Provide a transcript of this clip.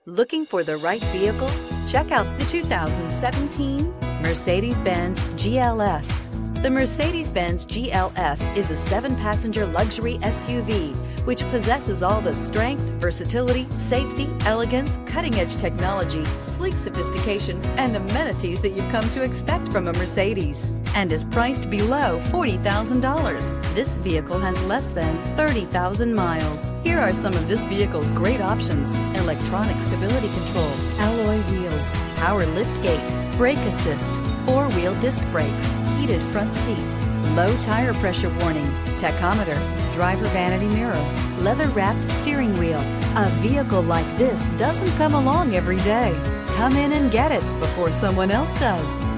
Looking for the right vehicle? Check out the 2017 Mercedes-Benz GLS. The Mercedes-Benz GLS is a 7-passenger luxury SUV which possesses all the strength, versatility, safety, elegance, cutting-edge technology, sleek sophistication, and amenities that you've come to expect from a Mercedes, and is priced below $40,000. This vehicle has less than 30,000 miles. Here are some of this vehicle's great options: electronic stability control, alloy wheels, power liftgate, brake assist, 4-wheel disc brakes, heated front seats, low tire pressure warning, tachometer, driver vanity mirror, leather-wrapped steering wheel. A vehicle like this doesn't come along every day. Come in and get it before someone else does.